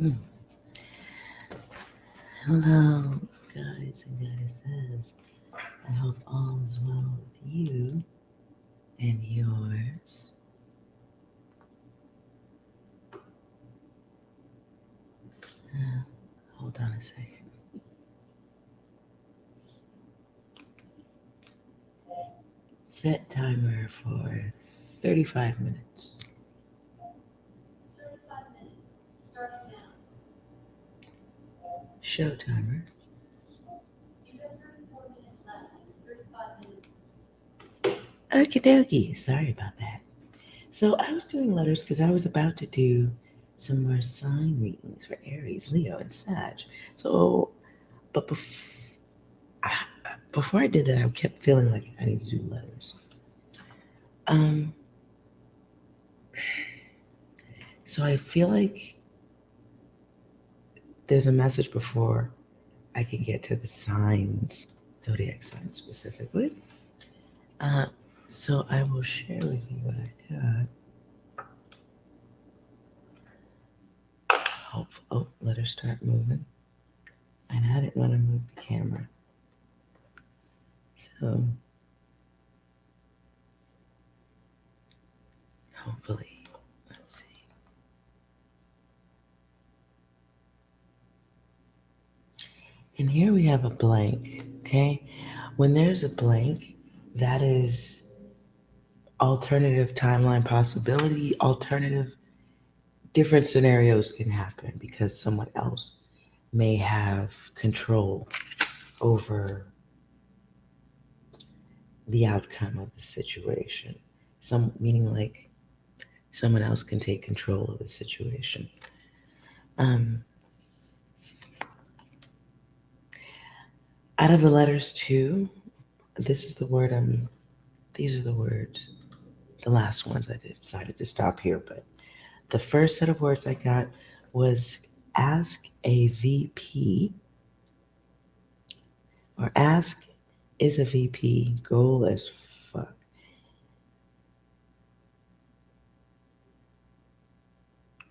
Mm. Hello, guys and goddesses. I hope all is well with you and yours. Hold on a second. Set timer for 35 minutes. 35 minutes, starting now. Show timer. You have 34 minutes left. 35 minutes. Okie dokie. Sorry about that. So I was doing letters because I was about to do some more sign readings for Aries, Leo, and Sag. So, but before I did that, I kept feeling like I need to do letters. Um, so I feel like there's a message before I can get to the signs, zodiac signs specifically. Uh, so I will share with you what I got. Hopefully, oh, let her start moving. And I didn't want to move the camera. So hopefully, let's see. And here we have a blank, okay? When there's a blank, that is alternative timeline possibility, alternative different scenarios can happen because someone else may have control over the outcome of the situation. Some meaning like someone else can take control of the situation. Um, Out of the letters too, this is the word I'm. These are the words. The last ones I decided to stop here, but the first set of words I got was ask a VP, or ask is a VP goal as fuck.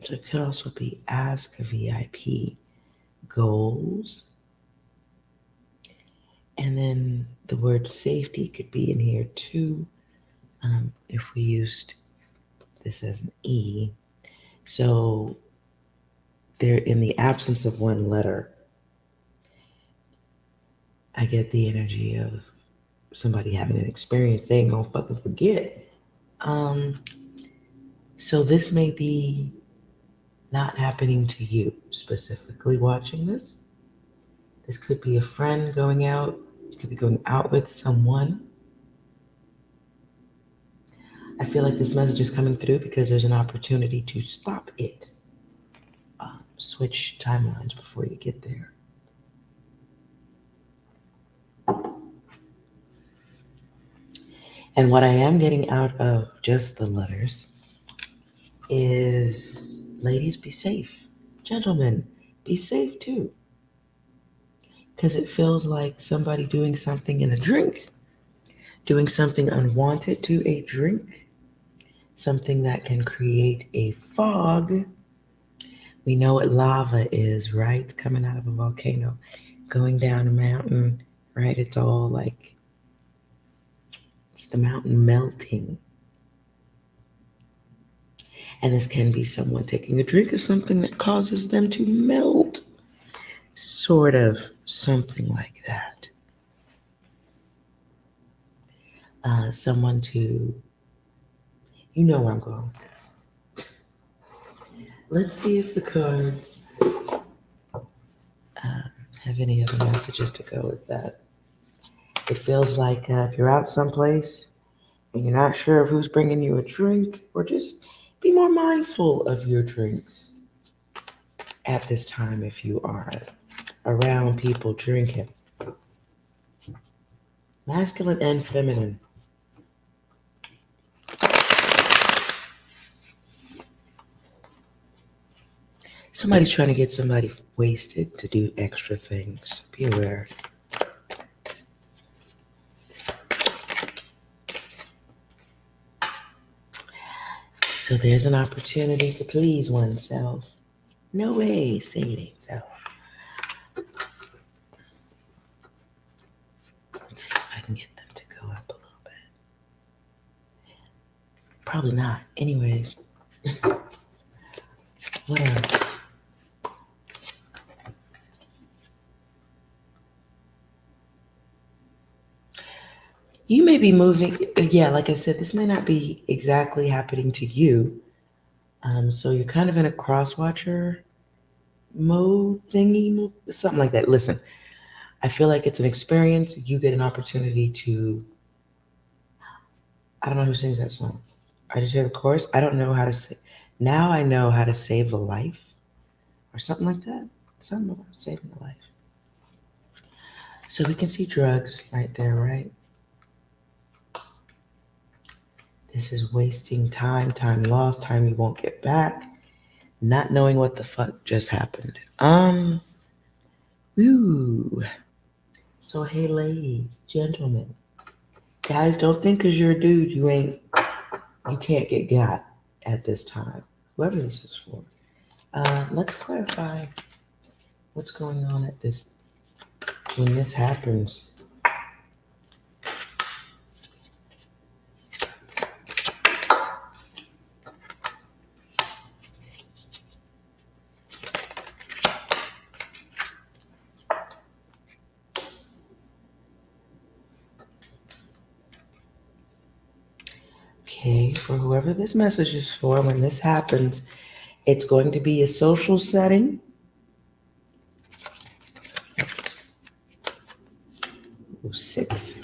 So it could also be ask a VIP goals. And then the word safety could be in here too, if we used this as an E. So there, in the absence of one letter, I get the energy of somebody having an experience they ain't gonna fucking forget. Um, so this may be not happening to you specifically watching this. This could be a friend going out. You could be going out with someone. I feel like this message is coming through because there's an opportunity to stop it. Switch timelines before you get there. And what I am getting out of just the letters is ladies, be safe. Gentlemen, be safe too. Because it feels like somebody doing something in a drink, doing something unwanted to a drink, something that can create a fog. We know what lava is, right? It's coming out of a volcano, going down a mountain, right? It's all like, it's the mountain melting. And this can be someone taking a drink of something that causes them to melt. Sort of something like that. Someone to, you know where I'm going with this. Let's see if the cards have any other messages to go with that. It feels like if you're out someplace and you're not sure of who's bringing you a drink, or just be more mindful of your drinks at this time if you are around people drinking. Masculine and feminine. Somebody's trying to get somebody wasted to do extra things. Be aware. So there's an opportunity to please oneself. No way. Say it ain't so. Let's see if I can get them to go up a little bit. Probably not. Anyways, what else? You may be moving. Yeah, like I said, this may not be exactly happening to you. So you're kind of in a cross watcher mode thingy, something like that. Listen, I feel like it's an experience. You get an opportunity to. I don't know who sings that song. I just hear the chorus. I don't know how to say. Now I know how to save a life, or something like that. Something about saving a life. So we can see drugs right there, right? This is wasting time, time lost, time you won't get back, not knowing what the fuck just happened. Ooh. So hey, ladies, gentlemen, guys, don't think because you're a dude you can't get got at this time. Whoever this is for. Let's clarify what's going on at this when this happens. Okay, for whoever this message is for, when this happens, it's going to be a social setting. Ooh, 6.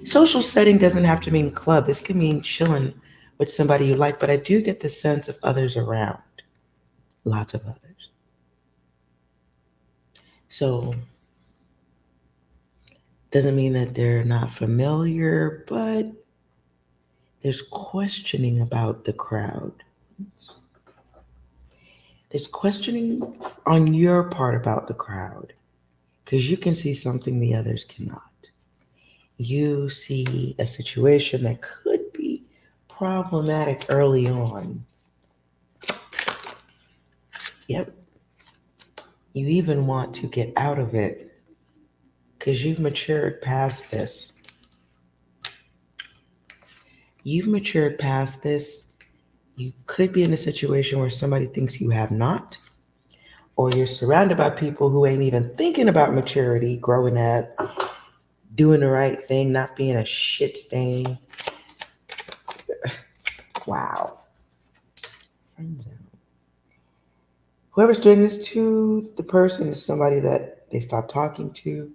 Social setting doesn't have to mean club. This can mean chilling with somebody you like, but I do get the sense of others around. Lots of others. So doesn't mean that they're not familiar, but there's questioning about the crowd. There's questioning on your part about the crowd because you can see something the others cannot. You see a situation that could be problematic early on. Yep. You even want to get out of it because you've matured past this. You've matured past this. You could be in a situation where somebody thinks you have not, or you're surrounded by people who ain't even thinking about maturity, growing up, doing the right thing, not being a shit stain. Wow. Friend zone. Whoever's doing this to the person is somebody that they stopped talking to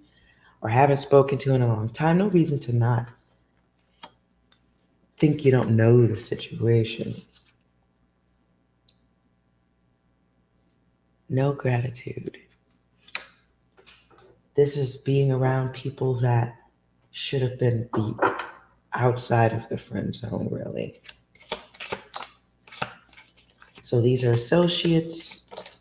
or haven't spoken to in a long time. No reason to not think you don't know the situation. No gratitude. This is being around people that should have been beat outside of the friend zone, really. So these are associates,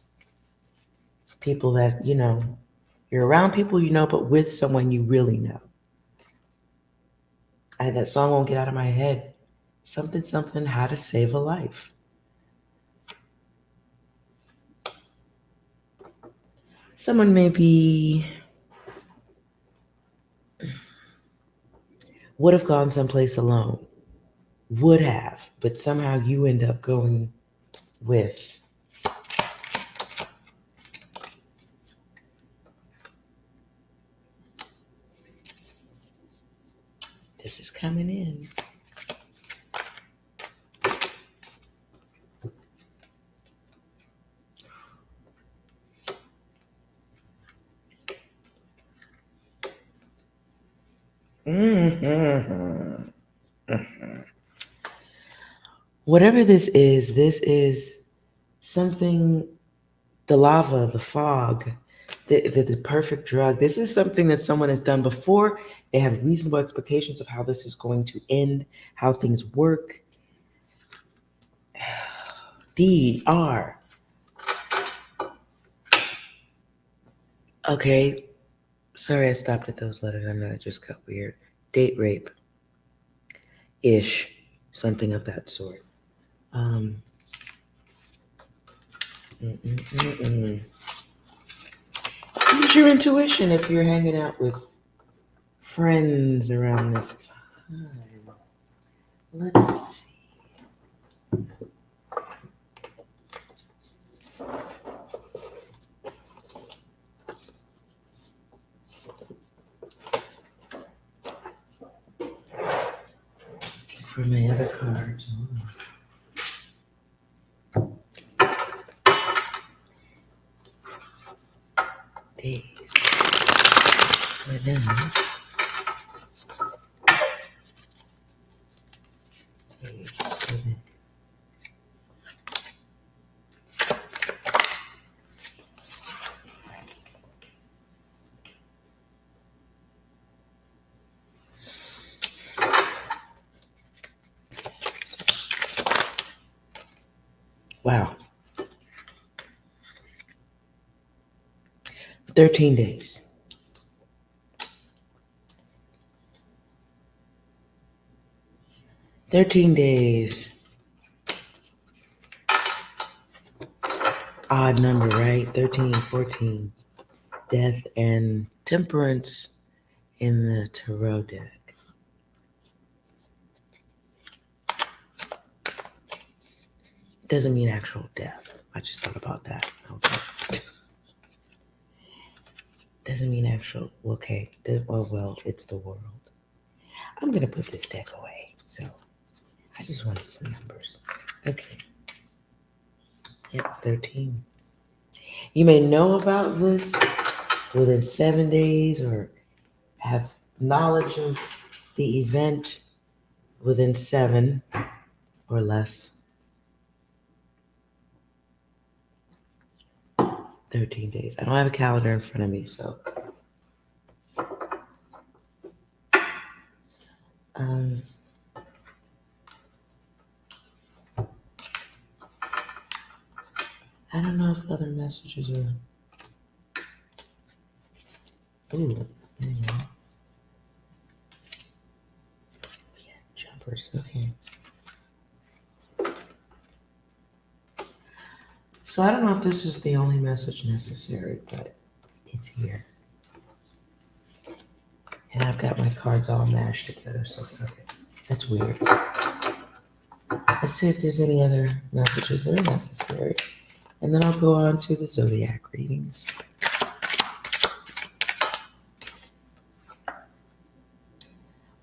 people that, you're around people you know, but with someone you really know. That song won't get out of my head. Something, something, how to save a life. Someone maybe would have gone someplace alone. Would have, but somehow you end up going with. This is coming in. Mm-hmm. Mm-hmm. Whatever this is something, the lava, the fog, the perfect drug. This is something that someone has done before. They have reasonable expectations of how this is going to end, how things work. D, R. Okay, sorry I stopped at those letters. I know that just got weird. Date rape. Ish. Something of that sort. Um, Use your intuition if you're hanging out with friends around this time. Let's see. For my other cards. Days within. Days within. Wow. 13 days. Odd number, right? 13, 14. Death and temperance in the tarot deck. Doesn't mean actual death. I just thought about that. Okay. Doesn't mean actual. Okay. Well, it's the world. I'm going to put this deck away. So I just wanted some numbers. Okay. Yep, 13. You may know about this within 7 days or have knowledge of the event within 7 or less. 13 days. I don't have a calendar in front of me, so. I don't know if the other messages are. Ooh, there you go. Yeah, jumpers. Okay. So I don't know if this is the only message necessary, but it's here. And I've got my cards all mashed together, so okay. That's weird. Let's see if there's any other messages that are necessary. And then I'll go on to the zodiac readings.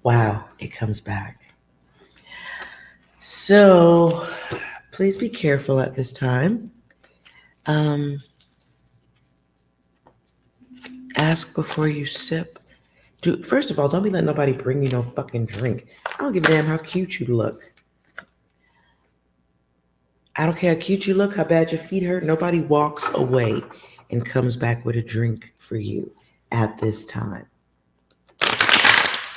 Wow, it comes back. So please be careful at this time. Ask before you sip. First of all, don't be letting nobody bring you no fucking drink. I don't give a damn how cute you look. I don't care how cute you look, how bad your feet hurt. Nobody walks away and comes back with a drink for you at this time.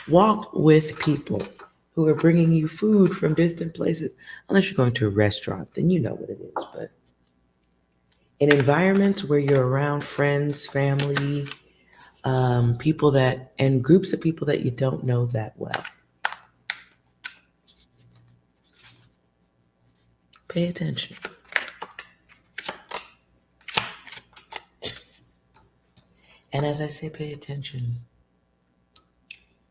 Walk with people who are bringing you food from distant places. Unless you're going to a restaurant, then you know what it is. But in environments where you're around friends, family, people and groups of people that you don't know that well, pay attention. And as I say, pay attention,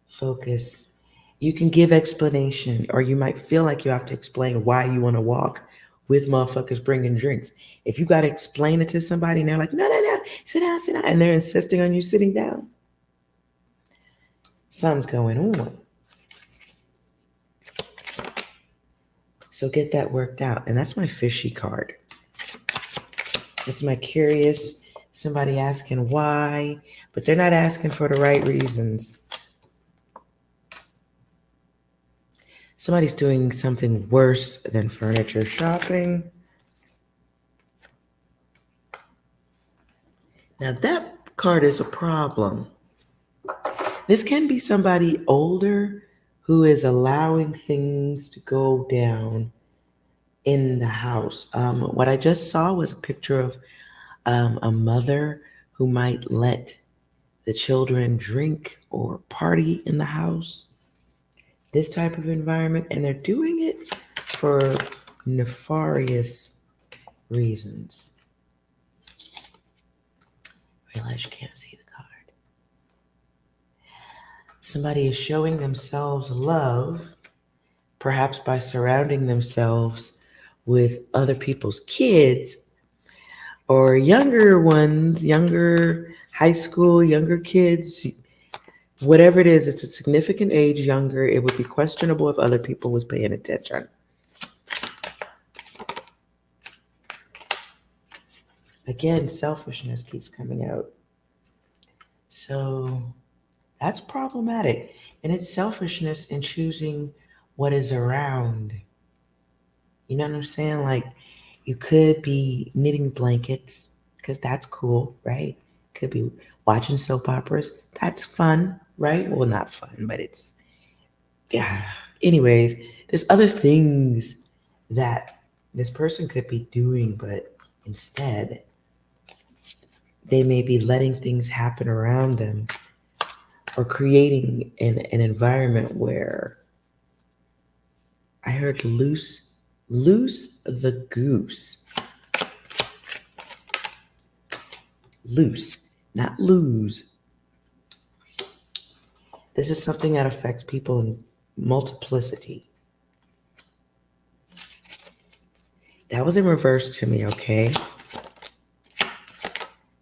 focus. You can give explanation, or you might feel like you have to explain why you want to walk with motherfuckers bringing drinks. If you got to explain it to somebody and they're like, no, sit down, and they're insisting on you sitting down, something's going on. So get that worked out. And that's my fishy card. It's my curious, somebody asking why, but they're not asking for the right reasons. Somebody's doing something worse than furniture shopping. Now that card is a problem. This can be somebody older who is allowing things to go down in the house. What I just saw was a picture of a mother who might let the children drink or party in the house. This type of environment, and they're doing it for nefarious reasons. realize you can't see the card. Somebody is showing themselves love, perhaps by surrounding themselves with other people's kids or younger ones, younger high school, younger kids, whatever it is, it's a significant age younger. It would be questionable if other people was paying attention. Again, selfishness keeps coming out. So that's problematic. And it's selfishness in choosing what is around. You know what I'm saying? Like, you could be knitting blankets because that's cool, right? Could be watching soap operas. That's fun, right? Well, not fun, but it's, yeah. Anyways, there's other things that this person could be doing, but instead, they may be letting things happen around them or creating an environment where I heard loose the goose. Loose, not lose. This is something that affects people in multiplicity. That was in reverse to me, okay?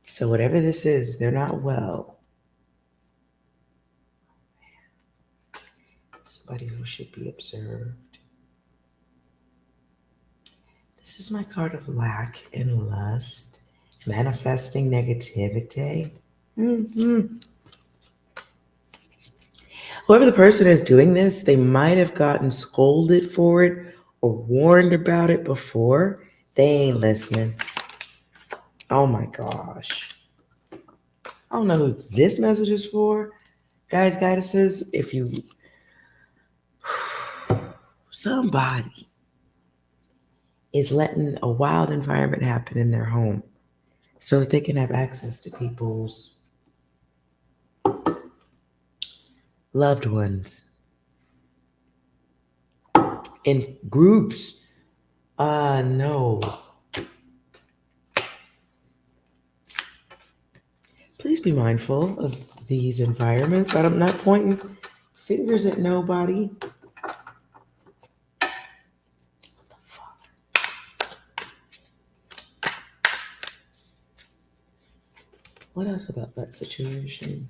So whatever this is, they're not well. Somebody who should be observed. This is my card of lack and lust, manifesting negativity. Mm-hmm. Whoever the person is doing this, they might have gotten scolded for it or warned about it before. They ain't listening. Oh my gosh. I don't know who this message is for. Guys, goddesses, if you, somebody is letting a wild environment happen in their home so that they can have access to people's loved ones in groups. No. Please be mindful of these environments. I'm not pointing fingers at nobody. What else about that situation?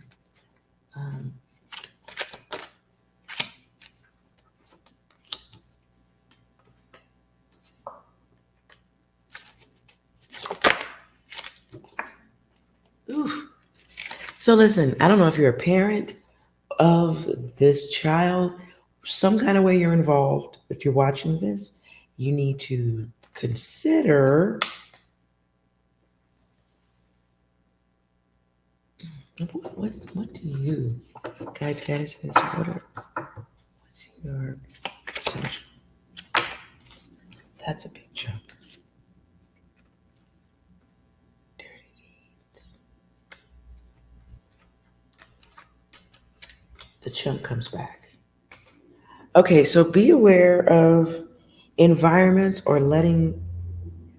Oof. So listen, I don't know if you're a parent of this child, some kind of way you're involved. If you're watching this, you need to consider what do you guys says what's your potential? That's a big chunk. Dirty deeds. The chunk comes back. Okay, so be aware of environments or letting,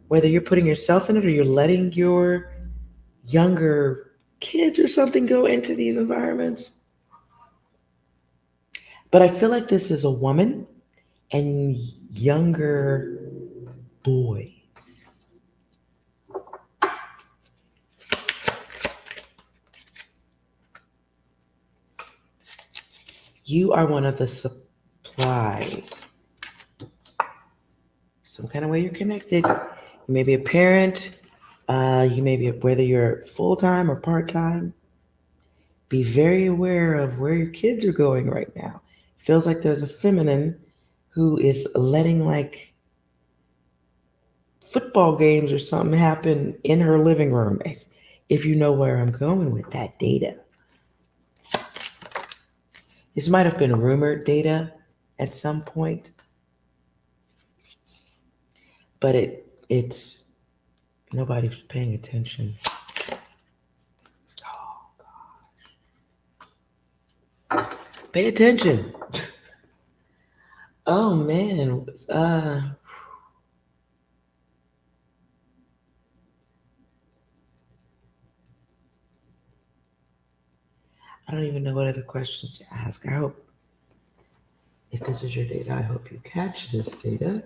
whether you're putting yourself in it or you're letting your younger kids or something go into these environments. But I feel like this is a woman and younger boys. You are one of the supplies. Some kind of way you're connected. You may be a parent. You may be, whether you're full-time or part-time. Be very aware of where your kids are going right now. Feels like there's a feminine who is letting like football games or something happen in her living room. If you know where I'm going with that data. This might have been rumored data at some point, but it's nobody's paying attention. Oh gosh. Pay attention. Oh man. I don't even know what other questions to ask. I hope, if this is your data, I hope you catch this data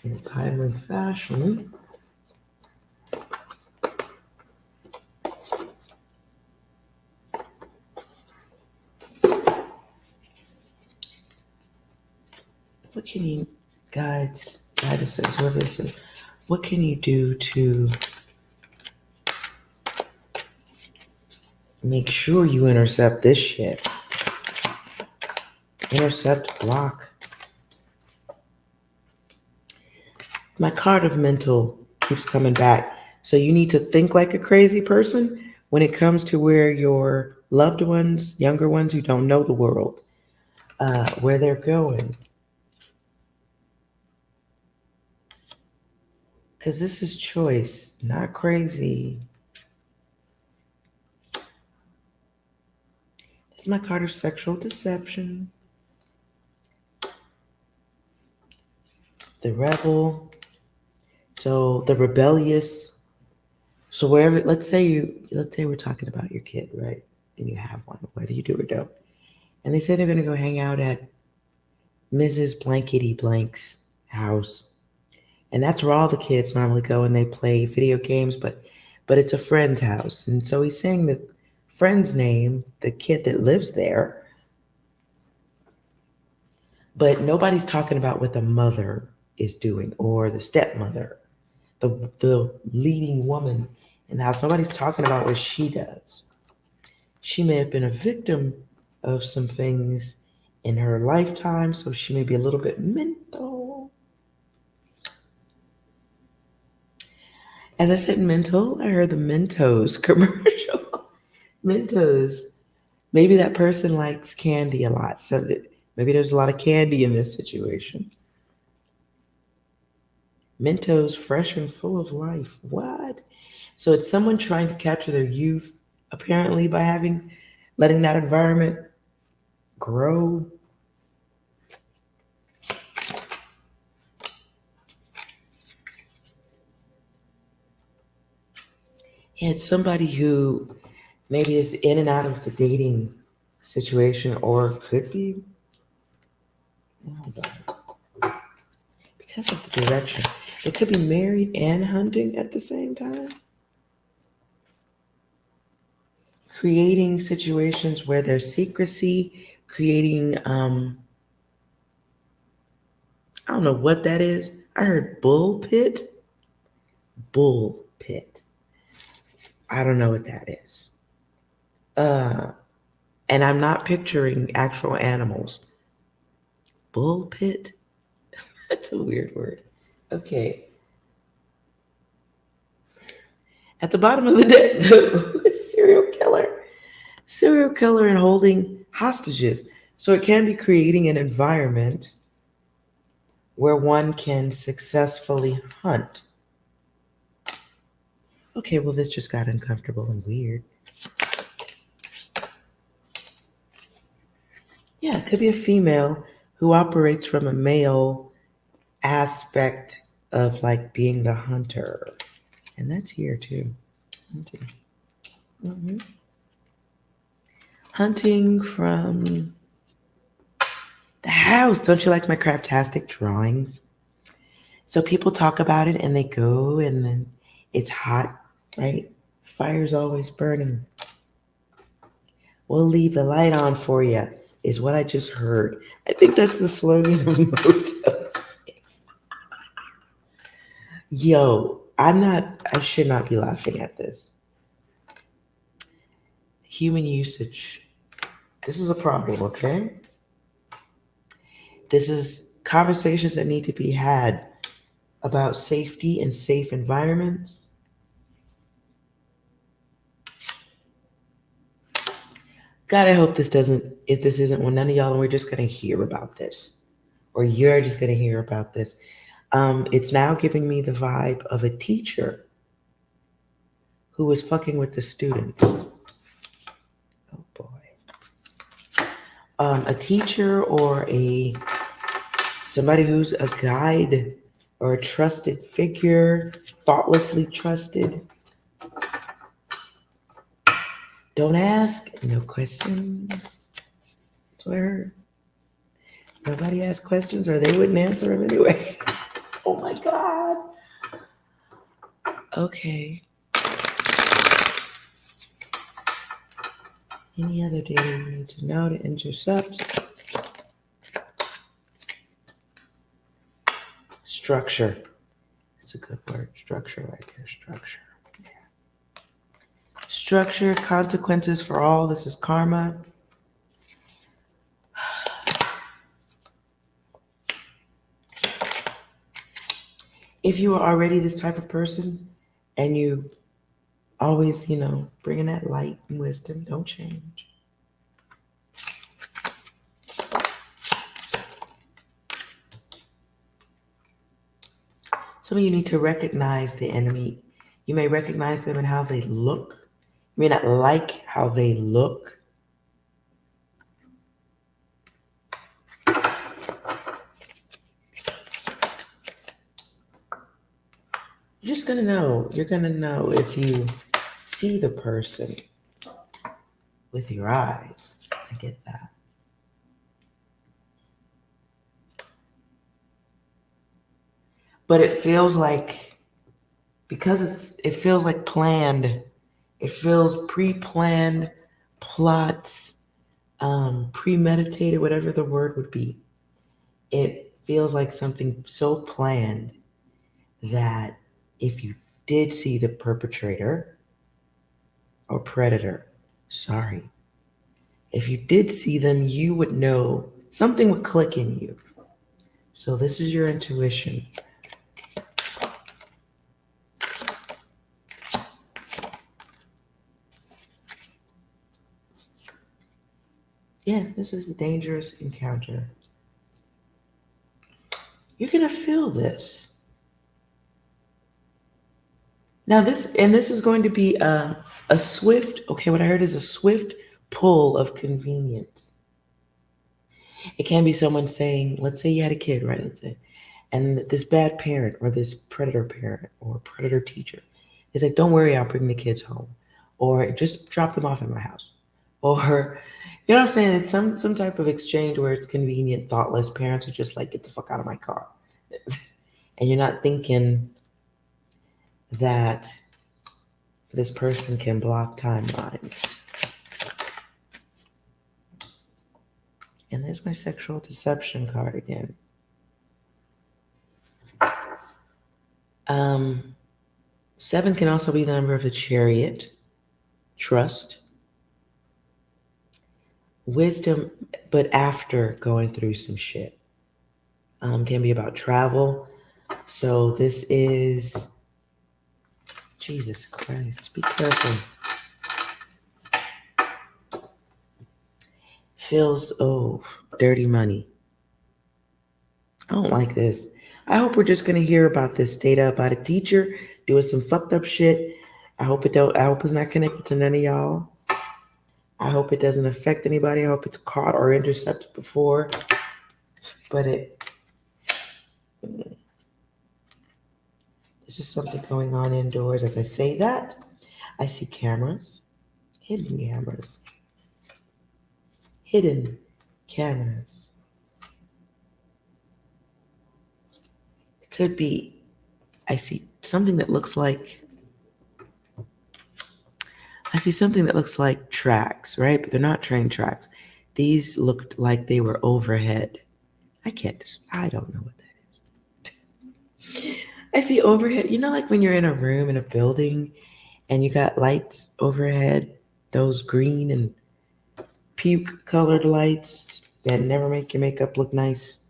in a timely fashion. What can you, guide us, whoever this is, what can you do to make sure you intercept this shit? Intercept, block. My card of mental keeps coming back. So you need to think like a crazy person when it comes to where your loved ones, younger ones who don't know the world, where they're going. Because this is choice, not crazy. This is my card of sexual deception. The rebel. So the rebellious. So wherever, let's say we're talking about your kid, right? And you have one, whether you do or don't. And they say they're going to go hang out at Mrs. Blankety Blank's house. And that's where all the kids normally go and they play video games, but it's a friend's house. And so he's saying the friend's name, the kid that lives there, but nobody's talking about what the mother is doing or the stepmother, the leading woman in the house. Nobody's talking about what she does. She may have been a victim of some things in her lifetime, so she may be a little bit mental. As I said mental, I heard the Mentos commercial. Mentos. Maybe that person likes candy a lot, so that maybe there's a lot of candy in this situation. Mentos, fresh and full of life. What? So it's someone trying to capture their youth, apparently by letting that environment grow. Yeah, it's somebody who maybe is in and out of the dating situation or could be, hold on, because of the direction. It could be married and hunting at the same time. Creating situations where there's secrecy, creating, I don't know what that is. I heard bull pit. Bull pit. I don't know what that is. And I'm not picturing actual animals. Bull pit? That's a weird word. Okay. At the bottom of the deck, serial killer. Serial killer and holding hostages. So it can be creating an environment where one can successfully hunt. Okay, well, this just got uncomfortable and weird. Yeah, it could be a female who operates from a male aspect of like being the hunter. And that's here too. Hunting. Hunting from the house. Don't you like my craptastic drawings? So people talk about it and they go and then it's hot, right? Fire's always burning. We'll leave the light on for you, is what I just heard. I think that's the slogan of Moto 6. Yo, I should not be laughing at this. Human usage. This is a problem, okay? This is conversations that need to be had about safety and safe environments. God, I hope if this isn't one, none of y'all, we're just going to hear about this. Or you're just going to hear about this. It's now giving me the vibe of a teacher who was fucking with the students. Oh boy. A teacher or somebody who's a guide or a trusted figure, thoughtlessly trusted. Don't ask, no questions. That's what I heard. Nobody asked questions or they wouldn't answer them anyway. Oh my God. Okay. Any other data you need to know to intercept? Structure. It's a good word. Structure right there. Structure. Yeah. Structure, consequences for all. This is karma. If you are already this type of person and you always, bringing that light and wisdom, don't change. Some of you need to recognize the enemy. You may recognize them in how they look. You may not like how they look. You're just gonna know. You're gonna know if you see the person with your eyes. I get that. But it feels like, because it feels like planned. It feels pre-planned, plots, premeditated, whatever the word would be. It feels like something so planned that if you did see the perpetrator or predator, if you did see them, you would know, something would click in you. So this is your intuition. Yeah, this is a dangerous encounter. You're gonna feel this. Now this is going to be a swift, okay, what I heard is a swift pull of convenience. It can be someone saying, let's say you had a kid, right? Let's say, and this bad parent or this predator parent or predator teacher is like, don't worry, I'll bring the kids home. Or just drop them off at my house. Or, you know what I'm saying? It's some type of exchange where it's convenient, thoughtless. Parents are just like, get the fuck out of my car. And you're not thinking that this person can block timelines. And there's my sexual deception card again. 7 can also be the number of the chariot. Trust. Wisdom, but after going through some shit. Can be about travel. So this is, Jesus Christ, be careful. Feels, dirty money. I don't like this. I hope we're just gonna hear about this data about a teacher doing some fucked up shit. I hope it's not connected to none of y'all. I hope it doesn't affect anybody. I hope it's caught or intercepted before. But this is something going on indoors. As I say that, I see cameras, hidden cameras. Hidden cameras. It could be, I see something that looks like tracks, right? But they're not train tracks. These looked like they were overhead. I don't know what that is. I see overhead. You know, like when you're in a room in a building and you got lights overhead, those green and puke colored lights that never make your makeup look nice.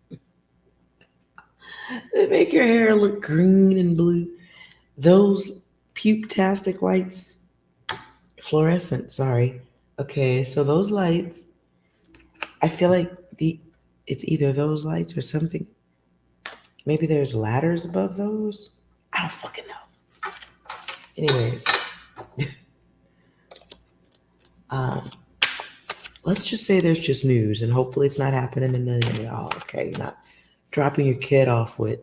They make your hair look green and blue. Those puke-tastic lights, fluorescent, sorry. Okay, so those lights, I feel like it's either those lights or something. Maybe there's ladders above those. I don't fucking know. Anyways, let's just say there's just news, and hopefully it's not happening to none of y'all. Okay, you're not dropping your kid off with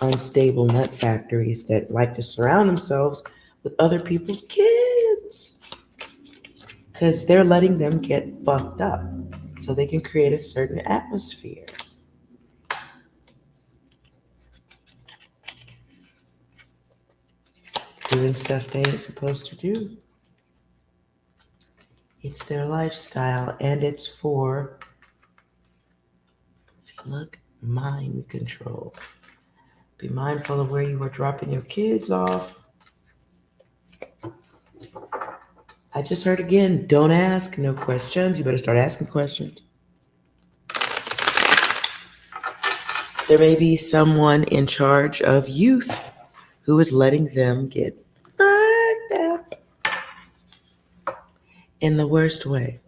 unstable nut factories that like to surround themselves with other people's kids. because they're letting them get fucked up so they can create a certain atmosphere. Doing stuff they ain't supposed to do. It's their lifestyle, and it's for, if you look, mind control. Be mindful of where you are dropping your kids off. I just heard again, don't ask no questions. You better start asking questions. There may be someone in charge of youth who is letting them get fucked up in the worst way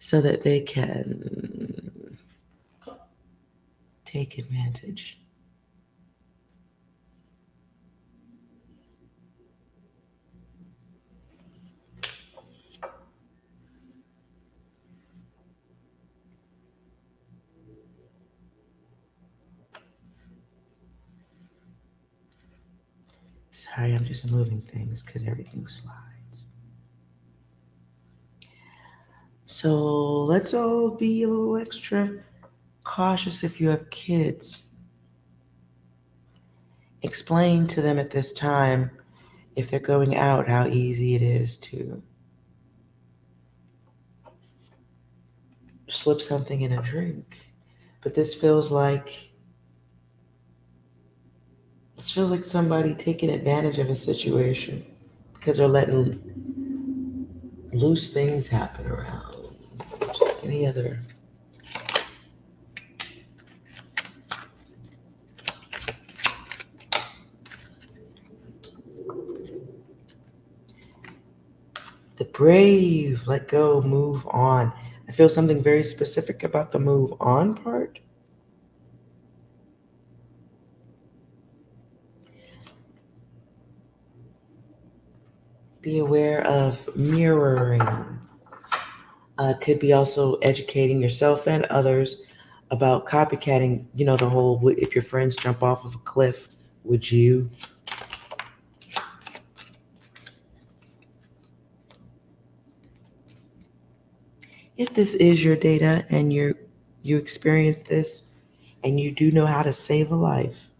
so that they can take advantage. Sorry, I'm just moving things because everything slides. So let's all be a little extra cautious if you have kids. Explain to them at this time, if they're going out, how easy it is to slip something in a drink. But this feels like somebody taking advantage of a situation because they're letting loose things happen around. Any other? The brave, let go, move on. I feel something very specific about the move on part. Be aware of mirroring. Could be also educating yourself and others about copycatting. You know, the whole, if your friends jump off of a cliff, would you? If this is your data and you experience this and you do know how to save a life,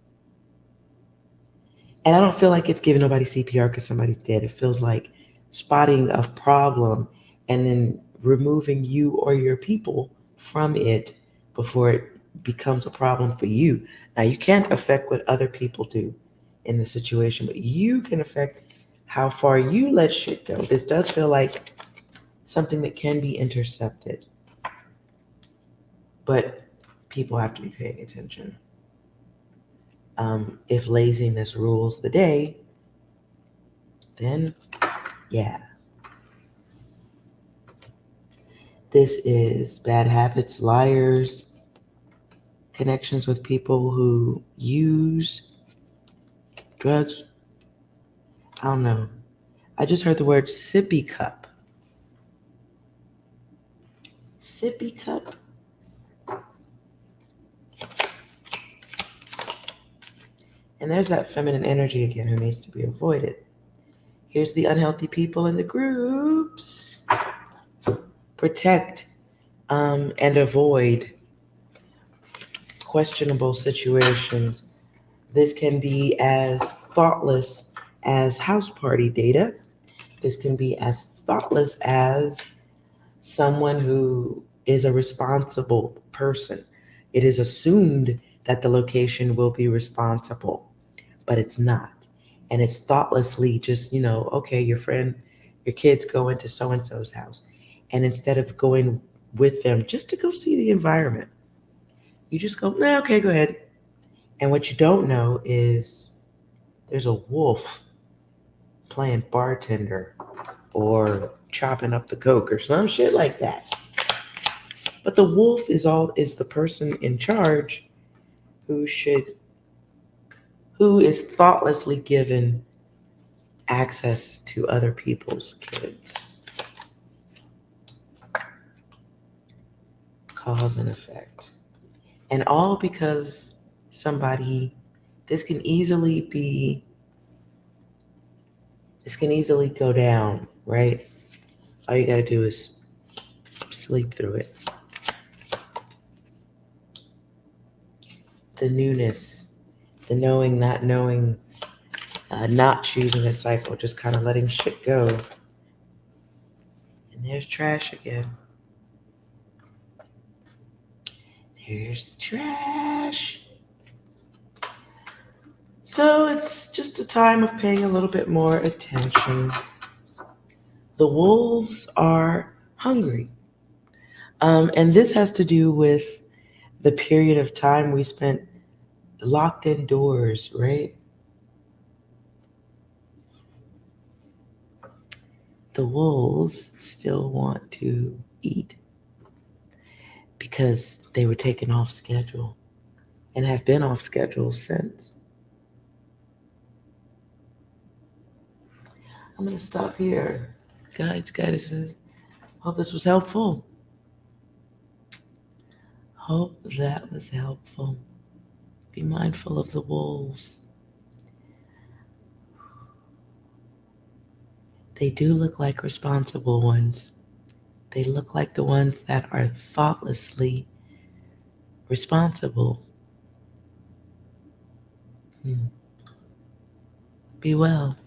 and I don't feel like it's giving nobody CPR because somebody's dead. It feels like spotting a problem and then removing you or your people from it before it becomes a problem for you. Now, you can't affect what other people do in the situation, but you can affect how far you let shit go. This does feel like something that can be intercepted, but people have to be paying attention. If laziness rules the day, then yeah. This is bad habits, liars, connections with people who use drugs. I don't know. I just heard the word sippy cup. Sippy cup? And there's that feminine energy again who needs to be avoided. Here's the unhealthy people in the groups. Protect and avoid questionable situations. This can be as thoughtless as house party data. This can be as thoughtless as someone who is a responsible person. It is assumed that the location will be responsible, but it's not. And it's thoughtlessly just, okay, your kids go into so and so's house. And instead of going with them just to go see the environment, you just go, nah, okay, go ahead. And what you don't know is there's a wolf playing bartender or chopping up the coke or some shit like that. But the wolf is the person in charge who is thoughtlessly given access to other people's kids. Cause and effect. And all because this can easily go down, right? All you got to do is sleep through it. The newness, the knowing, not knowing, not choosing a cycle, just kind of letting shit go. And there's trash again. There's the trash. So it's just a time of paying a little bit more attention. The wolves are hungry. And this has to do with the period of time we spent locked indoors, right? The wolves still want to eat because they were taken off schedule and have been off schedule since. I'm going to stop here. Goddesses, hope this was helpful. Hope that was helpful. Be mindful of the wolves. They do look like responsible ones. They look like the ones that are thoughtlessly responsible. Be well.